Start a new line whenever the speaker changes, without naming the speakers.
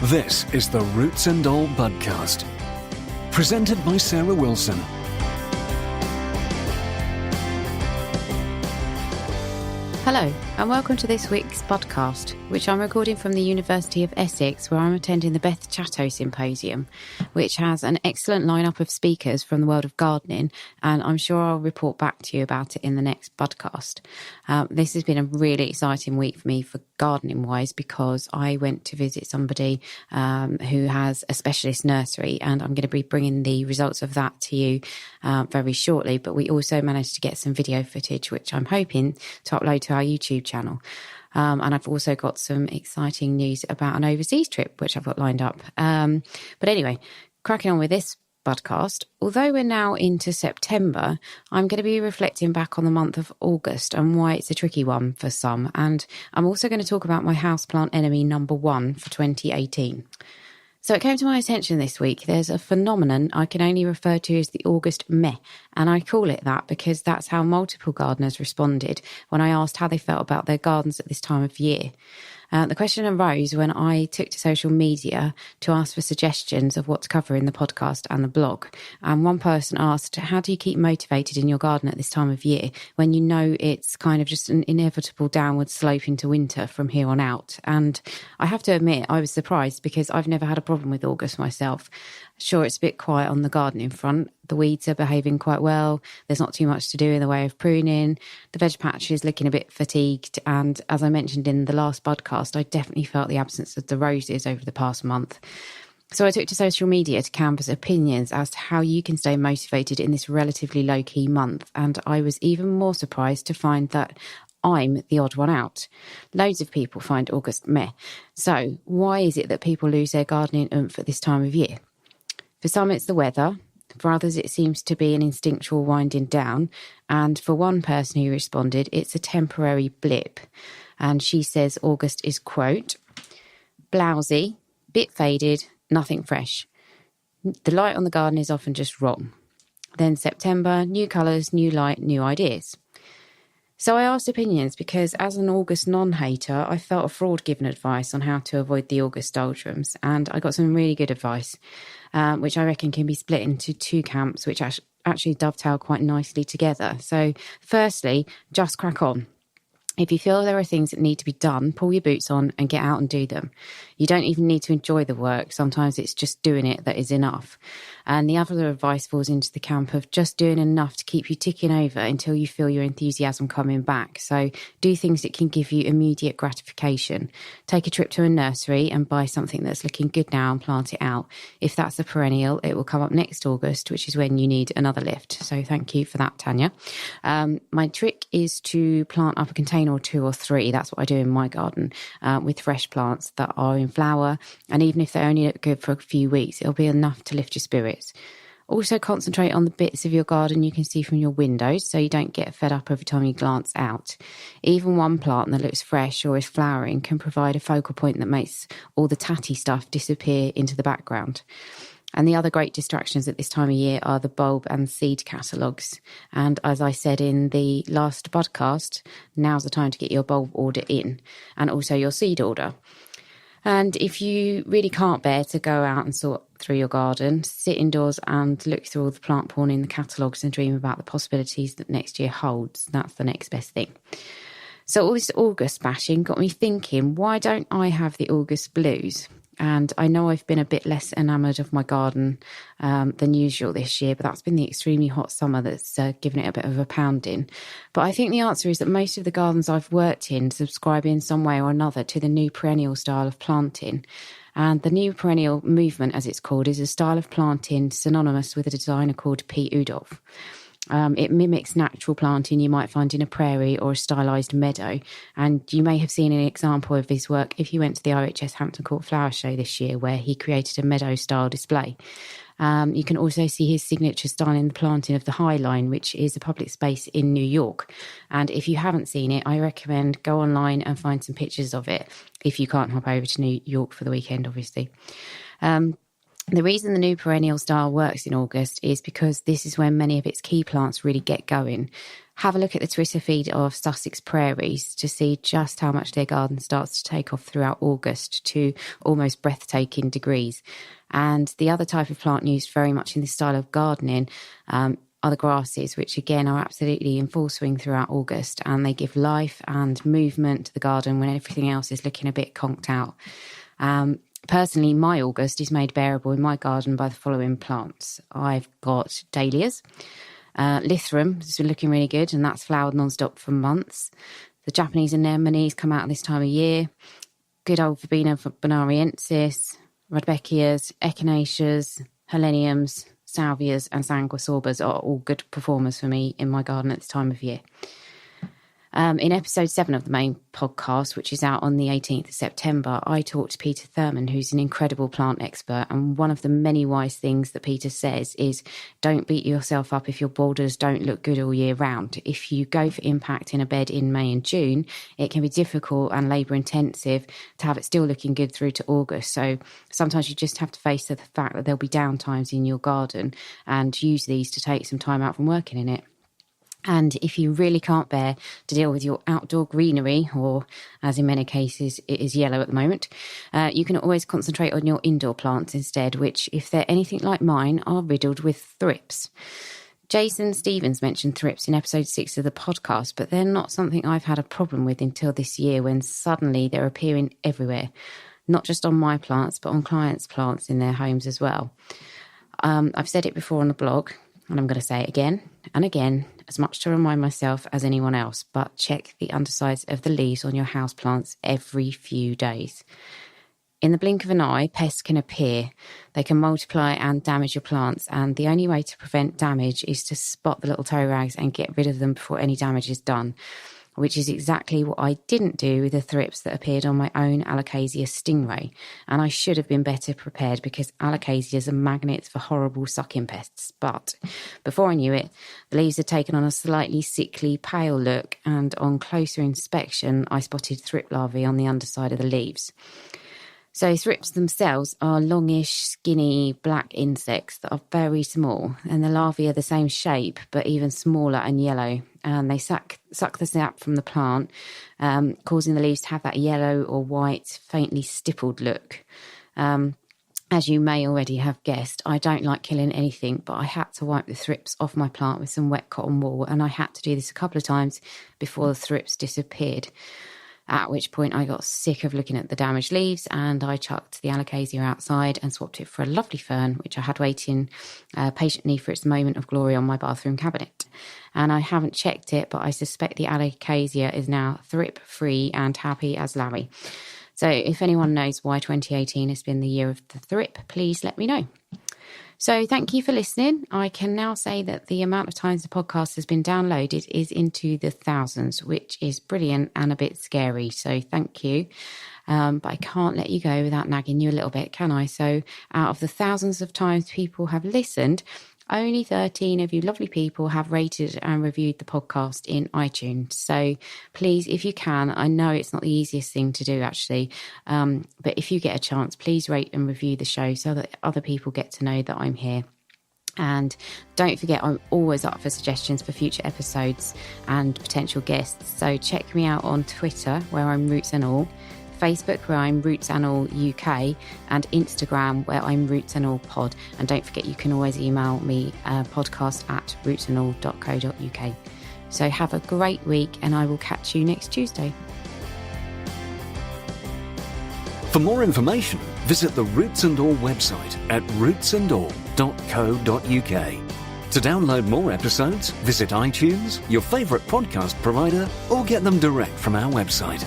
This is the Roots and All Budcast, presented by Sarah Wilson.
Hello, and welcome to this week's podcast, which I'm recording from the University of Essex, where I'm attending the Beth Chatto Symposium, which has an excellent lineup of speakers from the world of gardening, and I'm sure I'll report back to you about it in the next podcast. This has been a really exciting week for me for gardening-wise, because I went to visit somebody who has a specialist nursery, and I'm going to be bringing the results of that to you very shortly. But we also managed to get some video footage, which I'm hoping to upload to our YouTube channel. And I've also got some exciting news about an overseas trip, which I've got lined up. But anyway, cracking on with this podcast. Although we're now into September, I'm going to be reflecting back on the month of August and why it's a tricky one for some. And I'm also going to talk about my houseplant enemy number one for 2018. So it came to my attention this week, there's a phenomenon I can only refer to as the August meh, and I call it that because that's how multiple gardeners responded when I asked how they felt about their gardens at this time of year. The question arose when I took to social media to ask for suggestions of what to cover in the podcast and the blog. And one person asked, how do you keep motivated in your garden at this time of year when you know it's kind of just an inevitable downward slope into winter from here on out? And I have to admit, I was surprised because I've never had a problem with August myself. Sure, it's a bit quiet on the gardening front. The weeds are behaving quite well. There's not too much to do in the way of pruning. The veg patch is looking a bit fatigued. And as I mentioned in the last podcast, I definitely felt the absence of the roses over the past month. So I took to social media to canvass opinions as to how you can stay motivated in this relatively low-key month. And I was even more surprised to find that I'm the odd one out. Loads of people find August meh. So why is it that people lose their gardening oomph at this time of year? For some, it's the weather. For others, it seems to be an instinctual winding down. And for one person who responded, it's a temporary blip. And she says August is, quote, blousy, bit faded, nothing fresh. The light on the garden is often just wrong. Then September, new colours, new light, new ideas. So I asked opinions because as an August non-hater, I felt a fraud giving advice on how to avoid the August doldrums. And I got some really good advice, which I reckon can be split into two camps, which actually dovetail quite nicely together. So firstly, just crack on. If you feel there are things that need to be done, pull your boots on and get out and do them. You don't even need to enjoy the work. Sometimes it's just doing it that is enough. And the other advice falls into the camp of just doing enough to keep you ticking over until you feel your enthusiasm coming back. So do things that can give you immediate gratification. Take a trip to a nursery and buy something that's looking good now and plant it out. If that's a perennial, it will come up next August, which is when you need another lift. So thank you for that, Tanya. My trick is to plant up a container or two or three. That's what I do in my garden with fresh plants that are in flower. And even if they only look good for a few weeks, it'll be enough to lift your spirits. Also concentrate on the bits of your garden you can see from your windows so you don't get fed up every time you glance out. Even one plant that looks fresh or is flowering can provide a focal point that makes all the tatty stuff disappear into the background. And the other great distractions at this time of year are the bulb and seed catalogues. And as I said in the last podcast, now's the time to get your bulb order in and also your seed order. And if you really can't bear to go out and sort through your garden, sit indoors and look through all the plant porn in the catalogues and dream about the possibilities that next year holds. That's the next best thing. So all this August bashing got me thinking, why don't I have the August blues? And I know I've been a bit less enamoured of my garden than usual this year, but that's been the extremely hot summer that's given it a bit of a pounding. But I think the answer is that most of the gardens I've worked in subscribe in some way or another to the new perennial style of planting. And the new perennial movement, as it's called, is a style of planting synonymous with a designer called P. Udolph. It mimics natural planting you might find in a prairie or a stylised meadow. And you may have seen an example of his work if you went to the RHS Hampton Court Flower Show this year, where he created a meadow-style display. You can also see his signature style in the planting of the High Line, which is a public space in New York. And if you haven't seen it, I recommend go online and find some pictures of it, if you can't hop over to New York for the weekend, obviously. The reason the new perennial style works in August is because this is when many of its key plants really get going. Have a look at the Twitter feed of Sussex Prairies to see just how much their garden starts to take off throughout August to almost breathtaking degrees. And the other type of plant used very much in this style of gardening are the grasses, which again are absolutely in full swing throughout August, and they give life and movement to the garden when everything else is looking a bit conked out. Personally, my August is made bearable in my garden by the following plants. I've got dahlias. Lythrum has been looking really good, and that's flowered non-stop for months. The Japanese anemones come out this time of year. Good old Verbena bonariensis, rudbeckias, echinaceas, heleniums, salvias and sanguisorbas are all good performers for me in my garden at this time of year. In episode 7 of the main podcast, which is out on the 18th of September, I talked to Peter Thurman, who's an incredible plant expert. And one of the many wise things that Peter says is don't beat yourself up if your borders don't look good all year round. If you go for impact in a bed in May and June, it can be difficult and labour intensive to have it still looking good through to August. So sometimes you just have to face the fact that there'll be downtimes in your garden and use these to take some time out from working in it. And if you really can't bear to deal with your outdoor greenery, or as in many cases it is yellow at the moment, you can always concentrate on your indoor plants instead, which, if they're anything like mine, are riddled with thrips. Jason Stevens mentioned thrips in episode 6 of the podcast, but they're not something I've had a problem with until this year, when suddenly they're appearing everywhere, not just on my plants, but on clients' plants in their homes as well. I've said it before on the blog, and I'm going to say it again and again, as much to remind myself as anyone else, but check the undersides of the leaves on your houseplants every few days. In the blink of an eye, pests can appear. They can multiply and damage your plants, and the only way to prevent damage is to spot the little toe rags and get rid of them before any damage is done, which is exactly what I didn't do with the thrips that appeared on my own Alocasia stingray. And I should have been better prepared, because Alocasias are magnets for horrible sucking pests. But before I knew it, the leaves had taken on a slightly sickly, pale look, and on closer inspection, I spotted thrip larvae on the underside of the leaves. So thrips themselves are longish, skinny, black insects that are very small, and the larvae are the same shape, but even smaller and yellow. And they suck the sap from the plant, causing the leaves to have that yellow or white, faintly stippled look. As you may already have guessed, I don't like killing anything, but I had to wipe the thrips off my plant with some wet cotton wool, and I had to do this a couple of times before the thrips disappeared. At which point I got sick of looking at the damaged leaves, and I chucked the Alocasia outside and swapped it for a lovely fern, which I had waiting patiently for its moment of glory on my bathroom cabinet. And I haven't checked it, but I suspect the Alocasia is now thrip-free and happy as Larry. So if anyone knows why 2018 has been the year of the thrip, please let me know. So thank you for listening. I can now say that the amount of times the podcast has been downloaded is into the thousands, which is brilliant and a bit scary. So thank you. But I can't let you go without nagging you a little bit, can I? So out of the thousands of times people have listened, only 13 of you lovely people have rated and reviewed the podcast in iTunes. So please, if you can, I know it's not the easiest thing to do actually, but if you get a chance, please rate and review the show so that other people get to know that I'm here. And don't forget, I'm always up for suggestions for future episodes and potential guests. So check me out on Twitter, where I'm Roots and All, Facebook, where I'm Roots and All UK, and Instagram, where I'm Roots and All Pod. And don't forget, you can always email me podcast@rootsandall.co.uk. So have a great week, and I will catch you next Tuesday.
For more information, visit the Roots and All website at rootsandall.co.uk. To download more episodes, visit iTunes, your favourite podcast provider, or get them direct from our website.